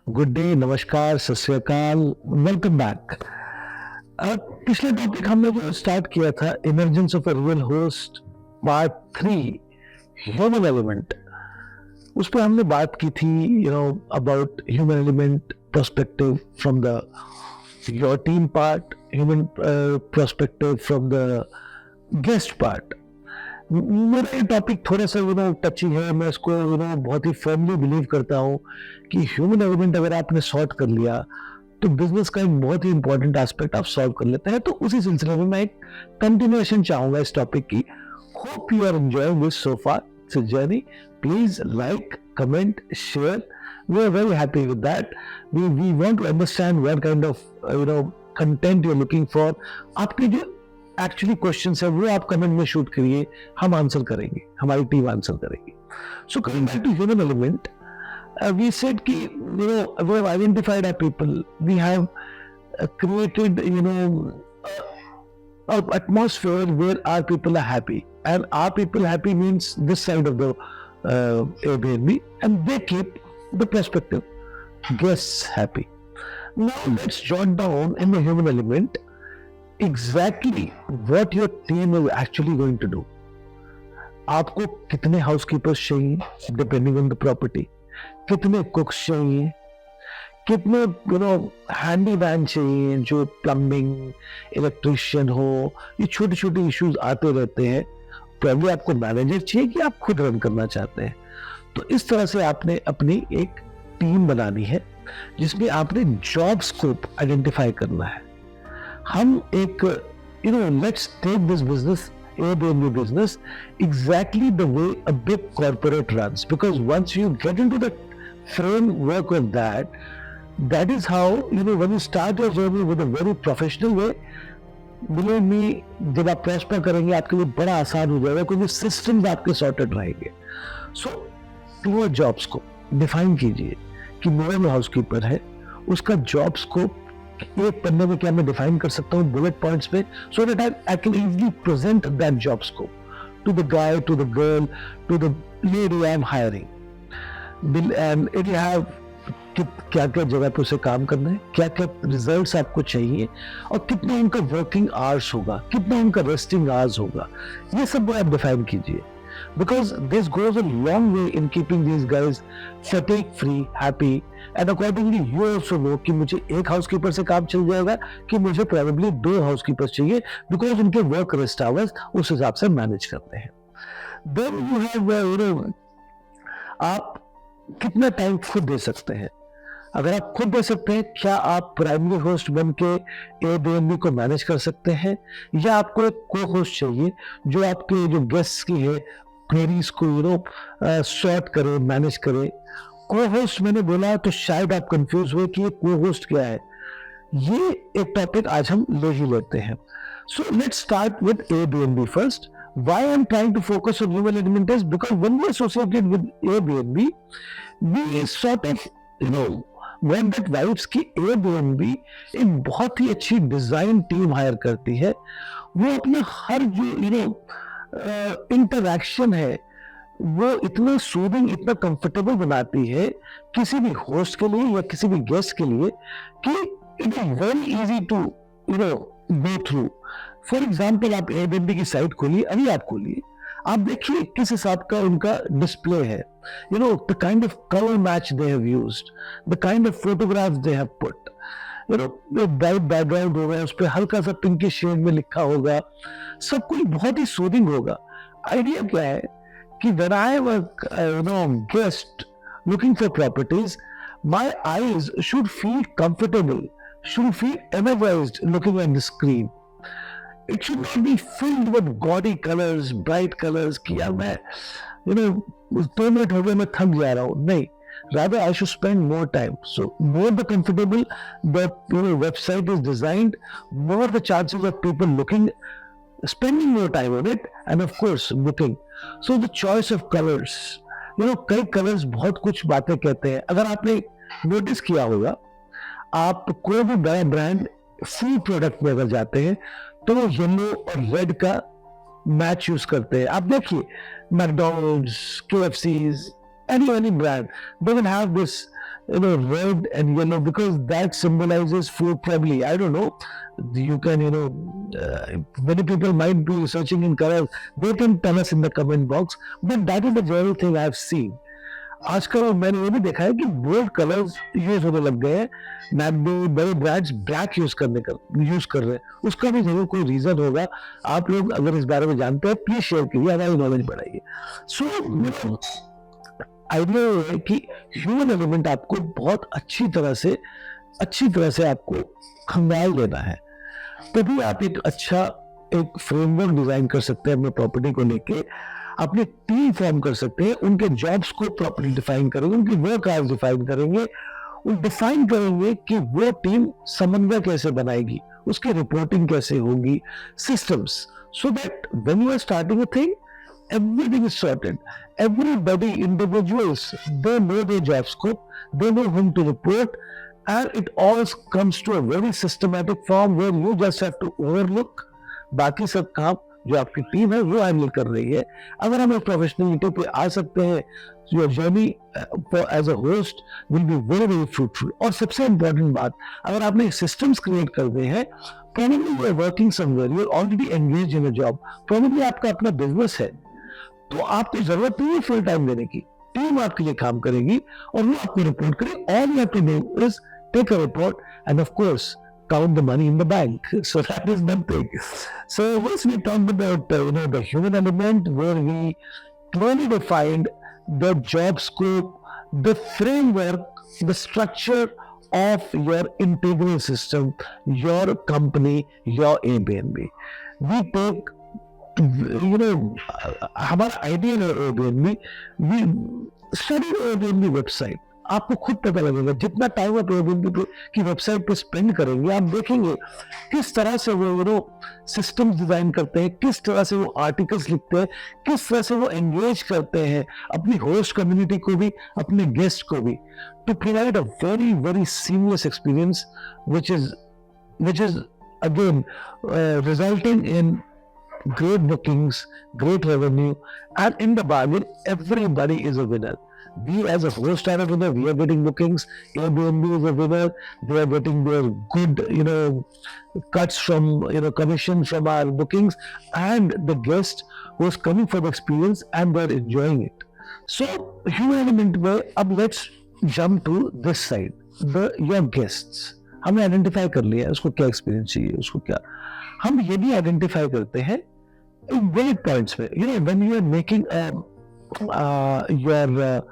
Good day, नमस्कार, सत श्री अकाल, वेलकम बैक। पिछले टॉपिक हमने वो स्टार्ट किया था emergence of a real host part 3 human element. उस पर हमने बात की थी about human element perspective from the your team part, human perspective from the guest part. मेरा ये टॉपिक थोड़ा सा टची है। मैं इसको बहुत ही फर्मली बिलीव करता हूँ कि ह्यूमन एलिमेंट अगर आपने सॉर्ट कर लिया तो बिजनेस का एक बहुत ही इंपॉर्टेंट एस्पेक्ट आप सॉल्व कर लेते हैं। तो उसी सिलसिले में मैं एक कंटिन्यूएशन चाहूंगा इस टॉपिक की। Hope you are enjoying this so far. It's a journey. Please like, comment, share. We are very happy with that. We want to understand what kind of content you are looking for. आपके जो actually question है वो आप comment में shoot करिए, हम answer करेंगे, हमारी टीम आंसर करेगी। So coming back to human element, we said ki we have identified our people, we have created an atmosphere where our people are happy, and our people happy means this side of the Airbnb, and they keep the perspective guests happy. Now let's jot down in the human element exactly what your team is actually going to do. आपको कितने हाउसकीपर्स चाहिए depending on the property, कितने कुक्स चाहिए, कितने handyman चाहिए जो plumbing, electrician हो। ये छोटे छोटे इश्यूज आते रहते हैं। पहले आपको मैनेजर चाहिए कि आप खुद रन करना चाहते हैं। तो इस तरह से आपने अपनी एक टीम बनानी है जिसमें आपने जॉब स्कोप आइडेंटिफाई करना है। हम एक let's take this business, Airbnb business, exactly the way a big corporate runs, because once you get into the framework of that, that is how when you start your journey with a very professional way, believe me, जब आप prosper करेंगे आपके लिए बड़ा आसान हो जाएगा क्योंकि systems आपके sorted रहेंगे। So clear job scope define कीजिए कि मेरा जो हाउसकीपर है उसका जॉब स्कोप एक पन्ने में क्या मैं डिफाइन कर सकता हूँ बुलेट पॉइंट्स पे, so that I can easily present that job scope to the guy, to the girl, to the lady I am hiring, and it have क्या क्या जगह पे उसे काम करना है, क्या क्या रिजल्ट्स आपको चाहिए, और कितना उनका वर्किंग आवर्स होगा, कितना उनका रेस्टिंग आवर्स होगा। ये सब आप डिफाइन कीजिए, because this goes a long way in keeping these guys fatigue free, happy, and accordingly you also know कि मुझे एक हाउसकीपर से काम चल जाएगा कि मुझे प्रोबेबली 2 हाउसकीपर चाहिए, बिकॉज उनके वर्क रेस्ट आवर्स उस हिसाब से मैनेज करते हैं। Then you have आप कितना टाइम खुद दे सकते हैं। अगर आप खुद दे सकते हैं, क्या आप प्राइमरी होस्ट बन के Airbnb को मैनेज कर सकते हैं, या आपको एक को होस्ट चाहिए जो आपके जो गेस्ट की है क्वेरीज को सॉर्ट करे, मैनेज करे। को होस्ट मैंने बोला तो शायद आप कंफ्यूज हुए कि ये को होस्ट क्या है। ये एक टॉपिक आज हम ले ही लेते हैं। So let's start with Airbnb first. Why I'm trying to focus on human element is because when we associated with Airbnb, we sort of when that vibes की Airbnb एक बहुत ही अच्छी डिजाइन टीम हायर करती है। वो अपने हर जो interaction है वो इतना सूदिंग, इतना कंफर्टेबल बनाती है किसी भी होस्ट के लिए या किसी भी गेस्ट के लिए कि it is very easy to go through. For example, आप Airbnb की साइट खोलिए, अभी आप खोलिए, आप देखिए किस हिसाब का उनका डिस्प्ले है, the kind of colour match they have used, the kind of photographs they have put, bright background होगा, उस पर हल्का सा पिंकी शेड में लिखा होगा, सब कुछ बहुत ही सूदिंग होगा। आइडिया क्या है कि when I am a guest looking for properties, my eyes should feel comfortable, should feel energized looking at the screen. It should not be filled with gaudy colors, bright colors कि यार मैं 2 minute हो गए मैं थक जा रहा हूँ। नहीं, rather I should spend more time. So more the comfortable the website is designed, more the chances of people spending more time on it, and of course booking. So the choice of colors, कई colors बहुत कुछ बातें कहते हैं। अगर आपने notice किया होगा, आप कोई भी बड़ा ब्रांड फुल प्रोडक्ट में अगर जाते हैं तो वो येलो और रेड का मैच यूज करते हैं। आप देखिए McDonald's, KFC's, any brand, they will have this red and yellow because that symbolizes food probably. I don't know. You can, many people might be researching in colors. They can tell us in the comment box. But that is the general thing I've seen. आजकल मैंने ये भी देखा है कि bold colours use होने लग गए हैं. बड़े ब्रांड्स ब्लैक यूज कर रहे हैं. उसका भी जरूर कोई रीजन होगा. आप लोग अगर इस बारे में जानते हैं प्लीज शेयर कीजिए, हमारी नॉलेज बढ़ाइए. सो आइडिया है कि ह्यूमन एलिमेंट आपको बहुत अच्छी तरह से आपको खंगाल देना है. तभी आप एक फ्रेमवर्क डिजाइन कर सकते हैं अपने प्रॉपर्टी को लेके. अपनी टीम फॉर्म कर सकते हैं, उनके जॉब्स को प्रॉपर्ली डिफाइन करेंगे, उनकी वर्क आवर्स डिफाइन करेंगे, डिफाइन करेंगे कि वो टीम समन्वय कैसे बनाएगी, उसकी रिपोर्टिंग कैसे होगी, systems, so that when you are starting a thing everything is sorted. Everybody, individuals, they know their job scope, they know whom to report, and it all comes to a very systematic form where you just have to overlook. बाकी सब काम जो आपकी team है वो handle कर रही है. अगर हम एक प्रोफेशनलिटी पे आ सकते हैं, your journey as a host will be very very fruitful. और सबसे इम्पोर्टेंट बात, अगर आपने सिस्टम्स क्रिएट कर दिए हैं, probably you are working somewhere, you are already engaged in a job, probably आपका अपना बिजनेस है, तो आपको जरूरत नहीं है फुल टाइम देने की. टीम आपके लिए काम करेगी और वो आपको रिपोर्ट करेगी. All you have to do is take a report and of course count the money in the bank. So that is nothing. So once we talked about the human element, where we clearly defined the job scope, the framework, the structure of your integral system, your company, your Airbnb. We take हमारा ideal Airbnb, we study Airbnb website. आपको खुद पता लगेगा जितना time आप Airbnb की website पे spend करेंगे, आप देखेंगे किस तरह से वो सिस्टम डिजाइन करते हैं, किस तरह से वो आर्टिकल्स लिखते हैं, किस तरह से वो एंगेज करते हैं अपनी होस्ट कम्युनिटी को भी, अपने गेस्ट को भी, to provide a very very seamless experience which is again resulting in great bookings, great revenue, and in the bargain, everybody is a winner. We as a host are a winner. We are getting bookings. Airbnb is a winner. They are getting their good, cuts from, commission from our bookings, and the guest who is coming for the experience and they are enjoying it. So, human element में अब let's jump to this side. Your guests. हमने identify कर लिया उसको क्या experience चाहिए, उसको क्या. हम ये भी आइडेंटिफाई करते हैं वेरिड पॉइंट्स पे. When you are making your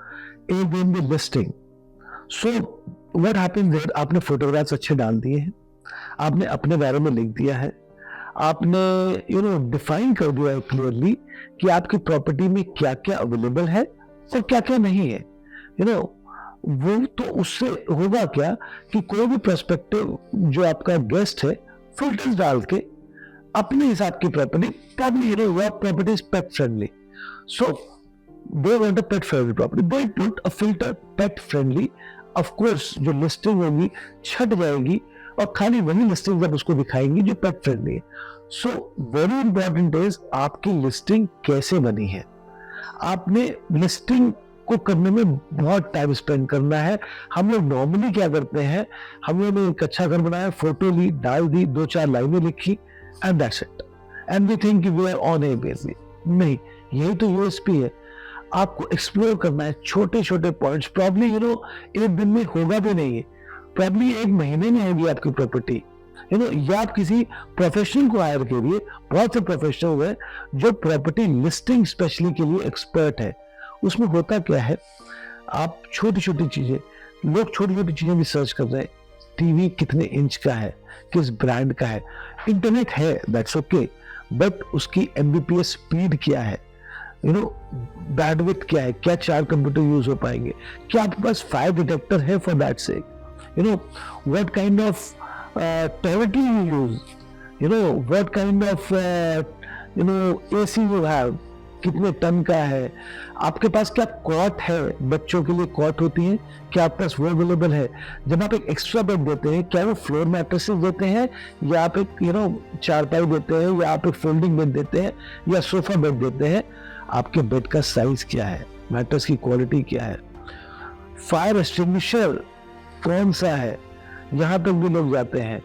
Airbnb listing, so what happens there, आपने फोटोग्राफ्स अच्छे डाल दिए हैं, आपने अपने बारे में लिख दिया है, आपने डिफाइन कर दिया है क्लियरली कि आपकी प्रॉपर्टी में क्या क्या अवेलेबल है और क्या क्या नहीं है. वो तो उससे होगा क्या कि कोई भी पर्सपेक्टिव जो आपका गेस्ट है फिल्टर्स डाल के अपने हिसाब की property is pet friendly. So they want a pet friendly property, they put a filter pet friendly. of course जो लिस्टिंग होगी छट जाएगी और खाली वही लिस्टिंग जब उसको दिखाएंगी जो पेट फ्रेंडली है. सो वेरी इंपॉर्टेंट इज आपकी लिस्टिंग कैसे बनी है. आपने लिस्टिंग को करने में बहुत टाइम स्पेंड करना है. हम लोग नॉर्मली क्या करते हैं, हम लोगों ने एक अच्छा घर बनाया, फोटो ली, डाल दी, 2-4 लाइनें लिखी and that's it, and we think we are on Airbnb. नहीं, यही तो यूएसपी है. आपको एक्सप्लोर करना है छोटे छोटे पॉइंट्स. प्रॉब्ली एक दिन में होगा भी नहीं है, प्रॉब्ली एक महीने में होगी आपकी प्रॉपर्टी. या आप किसी प्रोफेशनल को हायर करिए. बहुत से प्रोफेशनल है जो प्रॉपर्टी लिस्टिंग स्पेशली के लिए एक्सपर्ट है. उसमें होता क्या है, आप छोटी छोटी चीजें, लोग छोटी छोटी चीजें भी सर्च कर रहे हैं. टीवी कितने इंच का है, किस ब्रांड का है, इंटरनेट है, दैट्स ओके, बट उसकी एमबीपीएस स्पीड क्या है, बैंडविड्थ क्या है, क्या 4 कंप्यूटर यूज हो पाएंगे, क्या आपके पास फायर डिटेक्टर है for that sake, what kind of toiletry you use, what kind of AC you have, कितने टन का है, आपके पास क्या कॉट है, बच्चों के लिए कॉट होती है, क्या आपके पास वो अवेलेबल है. जब आप एक एक्स्ट्रा बेड देते हैं, क्या वो फ्लोर मैट्रेसेस देते हैं, या आप एक चारपाई देते हैं, या आप एक फोल्डिंग बेड देते हैं, या सोफा बेड देते हैं. आपके बेड का साइज क्या है, मैट्रेस की क्वालिटी क्या है, फायर एक्सटिंग्विशर कौन सा है, यहाँ तक भी लोग जाते हैं।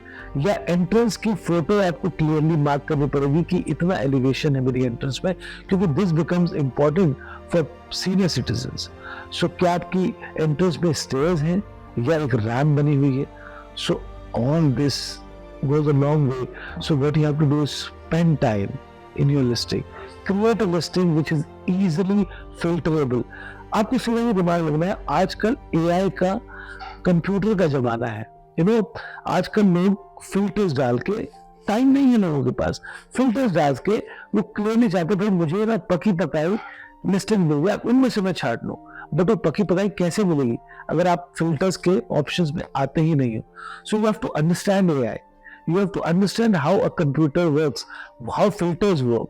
या एंट्रेंस की फोटो आपको क्लियरली मार्क करनी पड़ेगी कि इतना एलिवेशन है मेरी एंट्रेंस में, क्योंकि this becomes important for senior citizens. So क्या आपकी एंट्रेंस में स्टेयर्स हैं या एक रैम्प बनी हुई है? So all this goes a long way. So what you have to do is spend time in your listing. Create a listing which is easily filterable. आपको सीधा ये दिमाग लगना है, आजकल AI का, कंप्यूटर का जमाना है। आजकल लोग फिल्टर्स डाल के, टाइम नहीं है लोगों के पास, फिल्टर्स डाल के वो क्लियरली चाहते भाई मुझे ना पकी पकाई लिस्टिंग दोगे आप, उनमें से मैं छाट लूँ। बट वो पकी पकाई कैसे मिलेगी अगर आप फिल्टर्स के ऑप्शंस में आते ही नहीं हो? So you have to understand AI. You have to understand how a computer works, how filters work.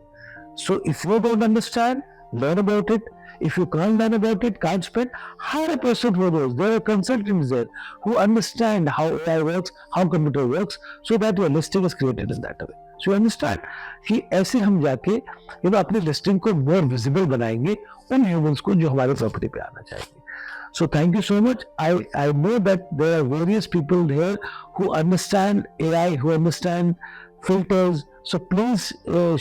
So if you don't understand, learn about it. If you can't learn about it, can't spend, hire a person who knows. There are consultants there who understand how AI works, how computer works, so that your listing is created in that way. So you understand कि ऐसे हम जाके अपनी listing को more visible बनाएंगे उन humans को जो हमारे प्रॉपर्टी पे आना चाहेंगे। So thank you so much. I know that there are various people here who understand AI, who understand filters. So please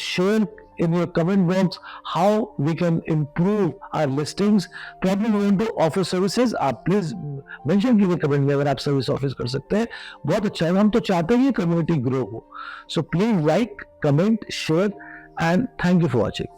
share in your comment box how we can improve our listings. Probably you want to offer services. आप please mention कीजिए comment में अगर आप service offer कर सकते हैं, बहुत अच्छा है। हम तो चाहते हैं कम्युनिटी ग्रो हो। So please like, comment, share and thank you for watching.